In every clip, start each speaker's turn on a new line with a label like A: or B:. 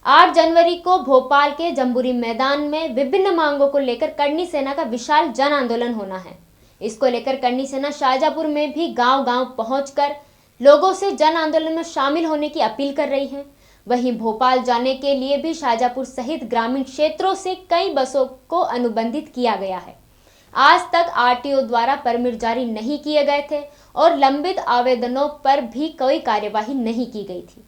A: 8 जनवरी को भोपाल के जम्बूरी मैदान में विभिन्न मांगों को लेकर करनी सेना का विशाल जन आंदोलन होना है। इसको लेकर करनी सेना शाहजहांपुर में भी गांव-गांव पहुंचकर लोगों से जन आंदोलन में शामिल होने की अपील कर रही है। वहीं भोपाल जाने के लिए भी शाहजहांपुर सहित ग्रामीण क्षेत्रों से कई बसों को अनुबंधित किया गया है। आज तक आरटीओ द्वारा परमिट जारी नहीं किए गए थे और लंबित आवेदनों पर भी कोई कार्यवाही नहीं की गई थी।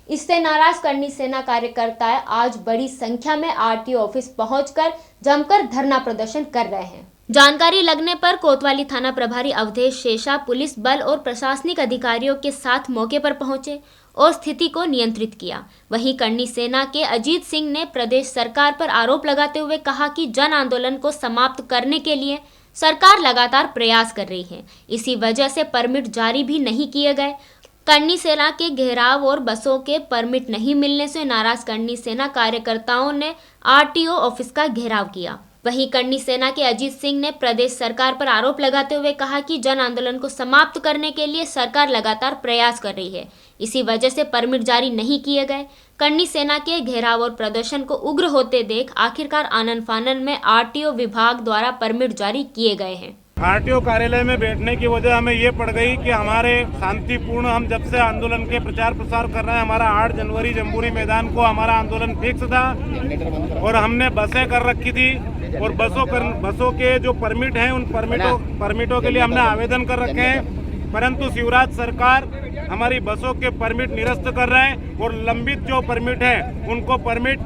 A: इससे नाराज करनी सेना कार्यकर्ता आज बड़ी संख्या में आरटीओ ऑफिस पहुंचकर जमकर धरना प्रदर्शन कर रहे हैं। जानकारी लगने पर कोतवाली थाना प्रभारी अवधेश शेषा पुलिस बल और प्रशासनिक अधिकारियों के साथ मौके पर पहुंचे और स्थिति को नियंत्रित किया। वहीं करनी सेना के अजीत सिंह ने प्रदेश सरकार पर आरोप लगाते हुए कहा कि जन आंदोलन को समाप्त करने के लिए सरकार लगातार प्रयास कर रही है, इसी वजह से परमिट जारी भी नहीं किए गए। करनी सेना के घेराव और बसों के परमिट नहीं मिलने से नाराज करनी सेना कार्यकर्ताओं ने आरटीओ ऑफिस का घेराव किया। वहीं करनी सेना के अजीत सिंह ने प्रदेश सरकार पर आरोप लगाते हुए कहा कि जन आंदोलन को समाप्त करने के लिए सरकार लगातार प्रयास कर रही है, इसी वजह से परमिट जारी नहीं किए गए। करनी सेना के घेराव और प्रदर्शन को उग्र होते देख आखिरकार आनन फानन में आरटीओ विभाग द्वारा परमिट जारी किए गए हैं।
B: आरटीओ कार्यालय में बैठने की वजह हमें ये पड़ गई कि हमारे शांतिपूर्ण हम जब से आंदोलन के प्रचार प्रसार कर रहे हैं, हमारा 8 जनवरी जम्बूरी मैदान को हमारा आंदोलन फिक्स था और हमने बसें कर रखी थी और बसों के जो परमिट हैं उन परमिटों के लिए हमने आवेदन कर रखे हैं, परंतु शिवराज सरकार हमारी बसों के परमिट निरस्त कर रहे हैं और लंबित जो परमिट है उनको परमिट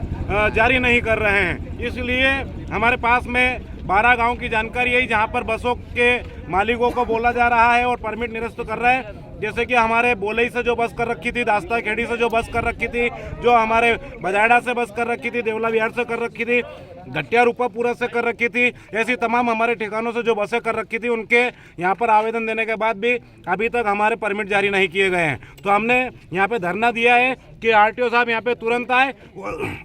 B: जारी नहीं कर रहे हैं। इसलिए हमारे पास में 12 गांव की जानकारी है जहां पर बसों के मालिकों को बोला जा रहा है और परमिट निरस्त कर रहे हैं। जैसे कि हमारे बोलई से जो बस कर रखी थी, दास्ता खेड़ी से जो बस कर रखी थी, जो हमारे बजाड़ा से बस कर रखी थी, देवला विहार से कर रखी थी, घटिया रूपापुरा से कर रखी थी, ऐसी तमाम हमारे ठिकानों से जो बसें कर रखी थी उनके यहाँ पर आवेदन देने के बाद भी अभी तक हमारे परमिट जारी नहीं किए गए हैं। तो हमने यहाँ पे धरना दिया है कि आरटीओ साहब यहाँ पे तुरंत आए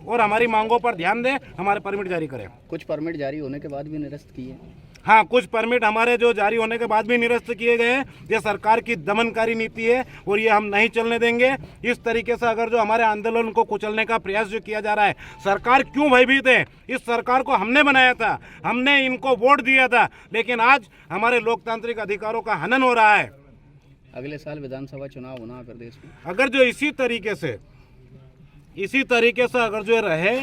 B: और हमारी मांगों पर ध्यान दें, हमारे परमिट जारी करें।
C: कुछ परमिट जारी होने के बाद भी निरस्त किए?
B: हाँ, कुछ परमिट हमारे जो जारी होने के बाद भी निरस्त किए गए हैं। ये सरकार की दमनकारी नीति है और ये हम नहीं चलने देंगे। इस तरीके से अगर जो हमारे आंदोलन को कुचलने का प्रयास जो किया जा रहा है, सरकार क्यों भयभीत है? इस सरकार को हमने बनाया था, हमने इनको वोट दिया था, लेकिन आज हमारे लोकतांत्रिक अधिकारों का हनन हो रहा है।
C: अगले साल विधानसभा चुनाव होना अगर देश में,
B: अगर जो इसी तरीके से अगर जो रहे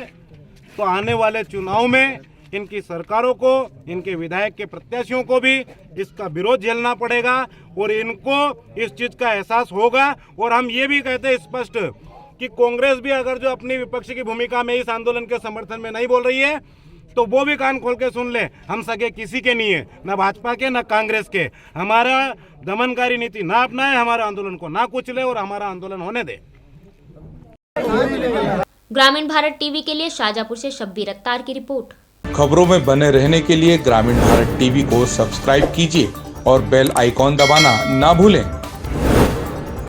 B: तो आने वाले चुनाव में इनकी सरकारों को, इनके विधायक के प्रत्याशियों को भी इसका विरोध झेलना पड़ेगा और इनको इस चीज़ का एहसास होगा। और हम ये भी कहते हैं स्पष्ट कि कांग्रेस भी अगर जो अपनी विपक्ष की भूमिका में इस आंदोलन के समर्थन में नहीं बोल रही है तो वो भी कान खोल के सुन ले। हम सगे किसी के नहीं है, न भाजपा के न कांग्रेस के। हमारा दमनकारी नीति ना अपनाए, हमारे आंदोलन को ना कुचले और हमारा आंदोलन होने दे।
A: ग्रामीण भारत टीवी के लिए शाहजहांपुर से शब्बीर अत्तार की रिपोर्ट।
D: खबरों में बने रहने के लिए ग्रामीण भारत टीवी को सब्सक्राइब कीजिए और बेल आइकॉन दबाना ना भूलें।